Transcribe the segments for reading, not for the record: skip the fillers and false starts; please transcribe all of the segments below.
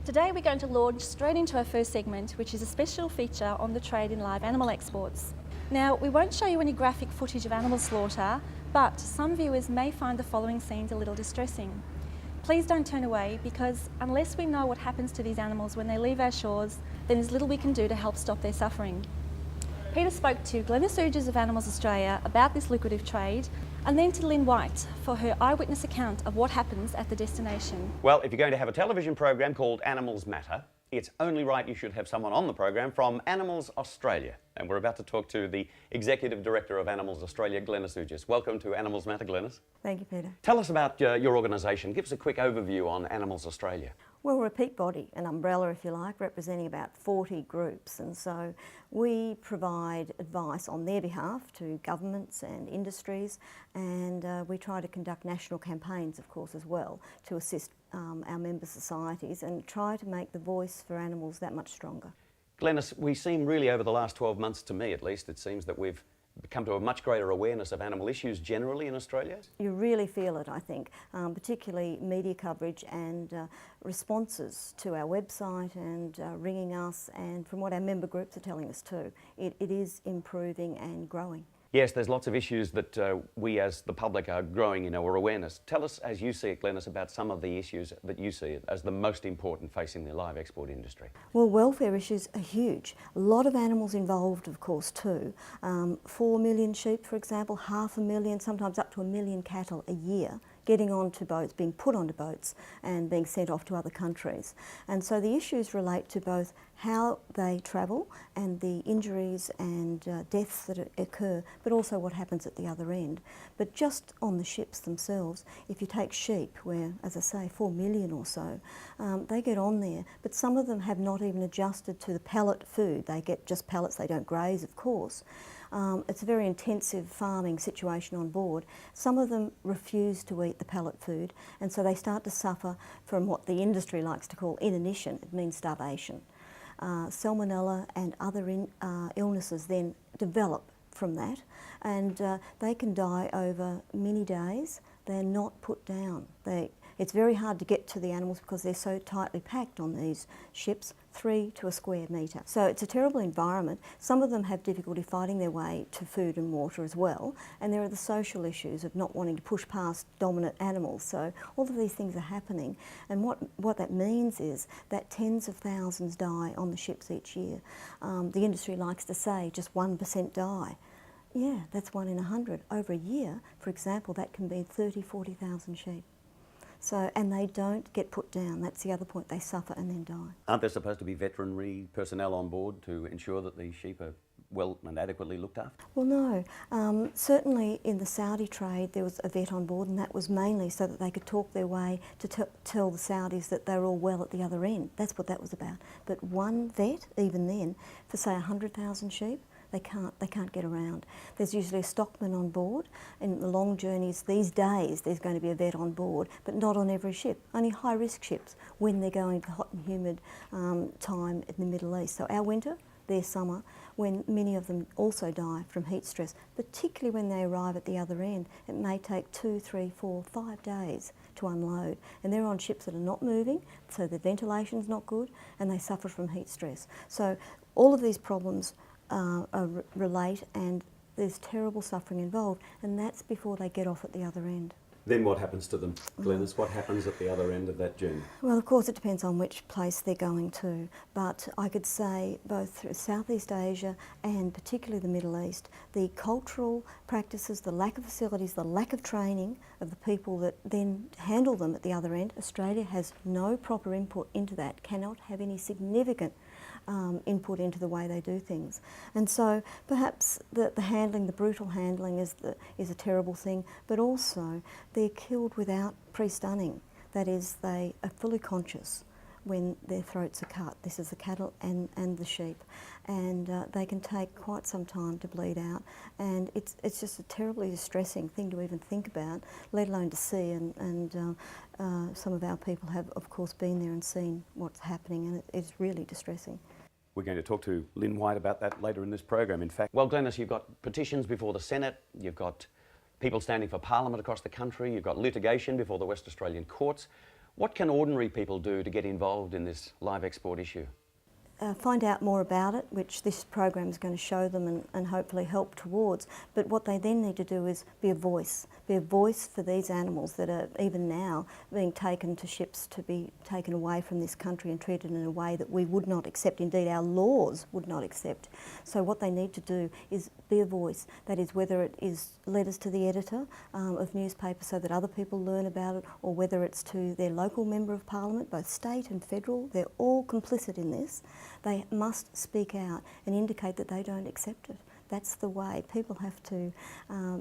Today we're going to launch straight into our first segment, which is a special feature on the trade in live animal exports. Now, we won't show you any graphic footage of animal slaughter, but some viewers may find the following scenes a little distressing. Please don't turn away, because unless we know what happens to these animals when they leave our shores, then there's little we can do to help stop their suffering. Peter spoke to Glenys Oogjes of Animals Australia about this lucrative trade, and then to Lynn White for her eyewitness account of what happens at the destination. Well, if you're going to have a television program called Animals Matter, it's only right you should have someone on the program from Animals Australia. And we're about to talk to the Executive Director of Animals Australia, Glenys Oogjes. Welcome to Animals Matter, Glenys. Thank you, Peter. Tell us about your organisation. Give us a quick overview on Animals Australia. Well, we're a peak body, an umbrella if you like, representing about 40 groups, and so we provide advice on their behalf to governments and industries, and we try to conduct national campaigns, of course, as well, to assist our member societies and try to make the voice for animals that much stronger. Glenys, we seem really over the last 12 months, to me at least, it seems that we've come to a much greater awareness of animal issues generally in Australia? You really feel it, I think, particularly media coverage and responses to our website and ringing us, and from what our member groups are telling us too. It is improving and growing. Yes, there's lots of issues that we as the public are growing in our awareness. Tell us, as you see it, Glenys, about some of the issues that you see as the most important facing the live export industry. Well, welfare issues are huge. A lot of animals involved, of course, too. 4 million sheep, for example, 500,000, sometimes up to 1 million cattle a year getting onto boats, being put onto boats and being sent off to other countries. And so the issues relate to both how they travel and the injuries and deaths that occur, but also what happens at the other end. But just on the ships themselves, if you take sheep, where, as I say, 4 million or so, they get on there, but some of them have not even adjusted to the pellet food. They get just pellets, they don't graze, of course. It's a very intensive farming situation on board. Some of them refuse to eat the pellet food, and so they start to suffer from what the industry likes to call inanition. It means starvation. Salmonella and other illnesses then develop from that, and they can die over many days. They're not put down. It's very hard to get to the animals because they're so tightly packed on these ships, 3 to a square metre. So it's a terrible environment. Some of them have difficulty fighting their way to food and water as well, and there are the social issues of not wanting to push past dominant animals. So all of these things are happening, and what that means is that tens of thousands die on the ships each year. The industry likes to say just 1% die. Yeah, that's 1 in 100. Over a year, for example, that can be 30, 40,000 sheep. So, and they don't get put down. That's the other point. They suffer and then die. Aren't there supposed to be veterinary personnel on board to ensure that the sheep are well and adequately looked after? Well, no. Certainly in the Saudi trade there was a vet on board, and that was mainly so that they could talk their way to tell the Saudis that they're all well at the other end. That's what that was about. But one vet, even then, for say 100,000 sheep, they can't get around. There's usually a stockman on board. In the long journeys these days, there's going to be a vet on board, but not on every ship. Only high-risk ships when they're going to hot and humid time in the Middle East. So our winter, their summer, when many of them also die from heat stress, particularly when they arrive at the other end. It may take 2, 3, 4, 5 days to unload, and they're on ships that are not moving, so the ventilation's not good, and they suffer from heat stress. So all of these problems relate, and there's terrible suffering involved, and that's before they get off at the other end. Then what happens to them, Glenys? What happens at the other end of that journey? Well, of course it depends on which place they're going to, but I could say both through Southeast Asia and particularly the Middle East, the cultural practices, the lack of facilities, the lack of training of the people that then handle them at the other end. Australia has no proper input into that, cannot have any significant input into the way they do things. And so perhaps the handling, the brutal handling is a terrible thing, but also they're killed without pre-stunning. That is, they are fully conscious when their throats are cut. This is the cattle and the sheep, and they can take quite some time to bleed out, and it's just a terribly distressing thing to even think about, let alone to see, and some of our people have of course been there and seen what's happening, and it's really distressing. We're going to talk to Lynn White about that later in this program, in fact. Well, Glenys, you've got petitions before the Senate, you've got people standing for Parliament across the country, you've got litigation before the West Australian courts. What can ordinary people do to get involved in this live export issue? Find out more about it, which this program is going to show them and hopefully help towards. But what they then need to do is be a voice for these animals that are even now being taken to ships to be taken away from this country and treated in a way that we would not accept, indeed our laws would not accept. So what they need to do is be a voice. That is, whether it is letters to the editor of newspapers so that other people learn about it, or whether it's to their local member of parliament, both state and federal, they're all complicit in this. They must speak out and indicate that they don't accept it. That's the way. People have to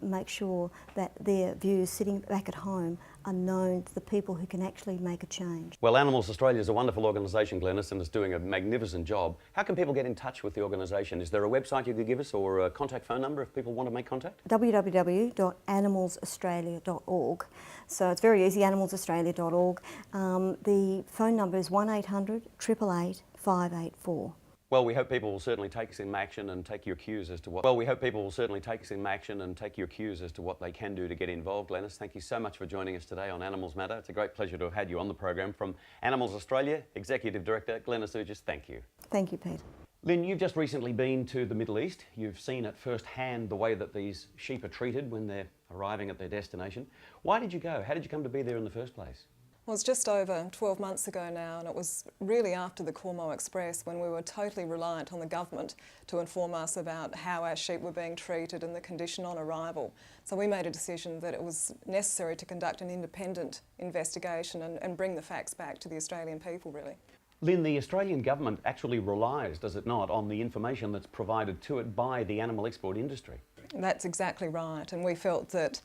make sure that their views sitting back at home are known to the people who can actually make a change. Well, Animals Australia is a wonderful organisation, Glenys, and is doing a magnificent job. How can people get in touch with the organisation? Is there a website you could give us, or a contact phone number if people want to make contact? www.animalsaustralia.org. So it's very easy, animalsaustralia.org. The phone number is 1800 888 584. Well, we hope people will certainly take some action and take your cues as to what. Well, we hope people will certainly take some action and take your cues as to what they can do to get involved. Glenys, thank you so much for joining us today on Animals Matter. It's a great pleasure to have had you on the program. From Animals Australia, Executive Director Glenys Oogjes, thank you. Thank you, Pete. Lynn, you've just recently been to the Middle East. You've seen at first hand the way that these sheep are treated when they're arriving at their destination. Why did you go? How did you come to be there in the first place? Well, it's just over 12 months ago now, and it was really after the Cormo Express when we were totally reliant on the government to inform us about how our sheep were being treated and the condition on arrival. So we made a decision that it was necessary to conduct an independent investigation and bring the facts back to the Australian people, really. Lynn, the Australian government actually relies, does it not, on the information that's provided to it by the animal export industry? That's exactly right, and we felt that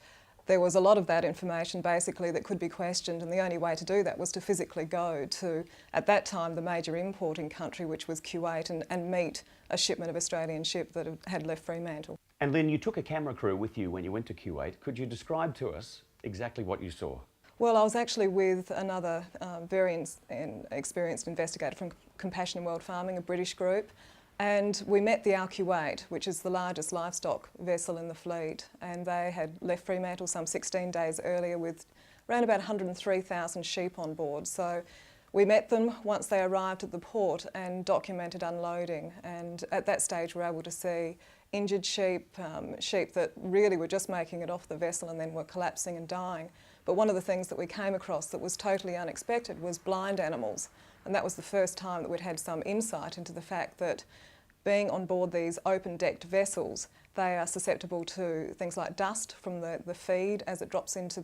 there was a lot of that information basically that could be questioned, and the only way to do that was to physically go to, at that time, the major importing country, which was Kuwait, and meet a shipment of Australian ship that had left Fremantle. And Lynn, you took a camera crew with you when you went to Kuwait. Could you describe to us exactly what you saw? Well, I was actually with another very experienced investigator from Compassion in World Farming, a British group, and we met the Al Kuwait, which is the largest livestock vessel in the fleet, and they had left Fremantle some 16 days earlier with around about 103,000 sheep on board. So we met them once they arrived at the port and documented unloading, and at that stage we were able to see injured sheep, sheep that really were just making it off the vessel and then were collapsing and dying. But one of the things that we came across that was totally unexpected was blind animals, and that was the first time that we'd had some insight into the fact that being on board these open-decked vessels, they are susceptible to things like dust from the feed as it drops into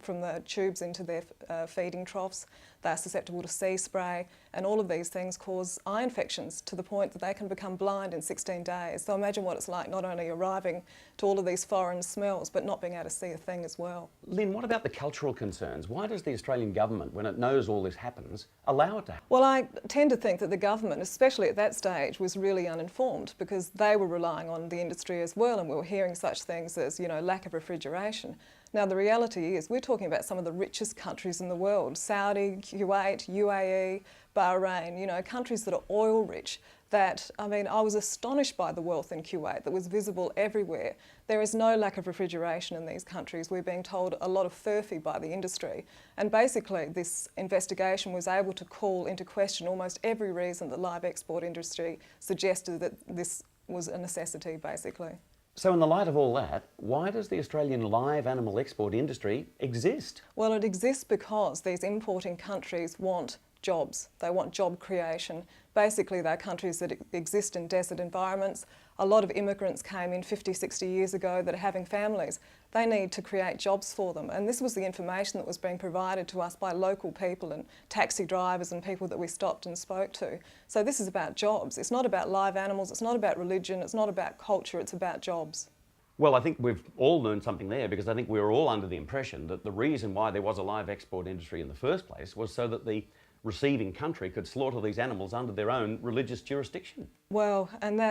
from the tubes into their feeding troughs. They are susceptible to sea spray, and all of these things cause eye infections to the point that they can become blind in 16 days. So imagine what it's like not only arriving to all of these foreign smells, but not being able to see a thing as well. Lynn, what about the cultural concerns? Why does the Australian government, when it knows all this happens, allow it to happen? Well, I tend to think that the government, especially at that stage, was really uninformed because they were relying on the industry as well, and we were hearing such things as, lack of refrigeration. Now, the reality is we're talking about some of the richest countries in the world: Saudi, Kuwait, UAE, Bahrain, countries that are oil rich. I was astonished by the wealth in Kuwait that was visible everywhere. There is no lack of refrigeration in these countries. We're being told a lot of furphy by the industry. And basically, this investigation was able to call into question almost every reason the live export industry suggested that this was a necessity, basically. So in the light of all that, why does the Australian live animal export industry exist? Well, it exists because these importing countries want jobs. They want job creation. Basically, they're countries that exist in desert environments. A lot of immigrants came in 50, 60 years ago that are having families. They need to create jobs for them. And this was the information that was being provided to us by local people and taxi drivers and people that we stopped and spoke to. So this is about jobs. It's not about live animals. It's not about religion. It's not about culture. It's about jobs. Well, I think we've all learned something there, because I think we were all under the impression that the reason why there was a live export industry in the first place was so that the receiving country could slaughter these animals under their own religious jurisdiction. Well, and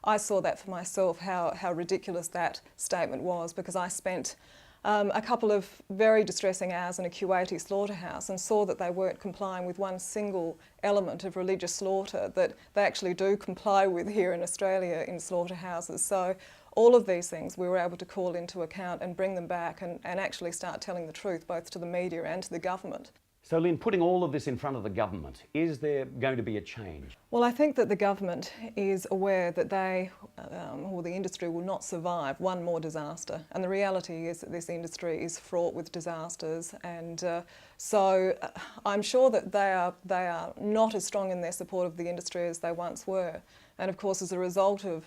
I saw that for myself, how ridiculous that statement was, because I spent a couple of very distressing hours in a Kuwaiti slaughterhouse and saw that they weren't complying with one single element of religious slaughter that they actually do comply with here in Australia in slaughterhouses. So all of these things we were able to call into account and bring them back and actually start telling the truth both to the media and to the government. So Lynn, putting all of this in front of the government, is there going to be a change? Well, I think that the government is aware that they, or the industry, will not survive one more disaster. And the reality is that this industry is fraught with disasters, and so I'm sure that they are not as strong in their support of the industry as they once were. And of course, as a result of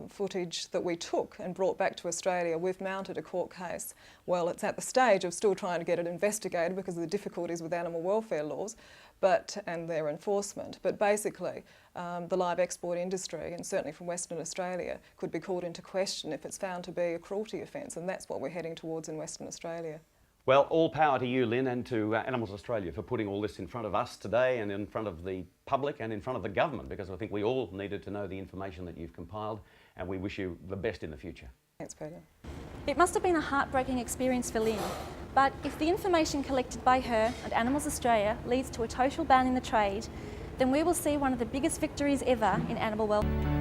footage that we took and brought back to Australia, we've mounted a court case. Well, it's at the stage of still trying to get it investigated because of the difficulties with animal welfare laws and their enforcement. But basically, the live export industry, and certainly from Western Australia, could be called into question if it's found to be a cruelty offence, and that's what we're heading towards in Western Australia. Well, all power to you, Lynn, and to Animals Australia for putting all this in front of us today and in front of the public and in front of the government, because I think we all needed to know the information that you've compiled, and we wish you the best in the future. Thanks, Peter. It must have been a heartbreaking experience for Lynn, but if the information collected by her and Animals Australia leads to a total ban in the trade, then we will see one of the biggest victories ever in animal welfare.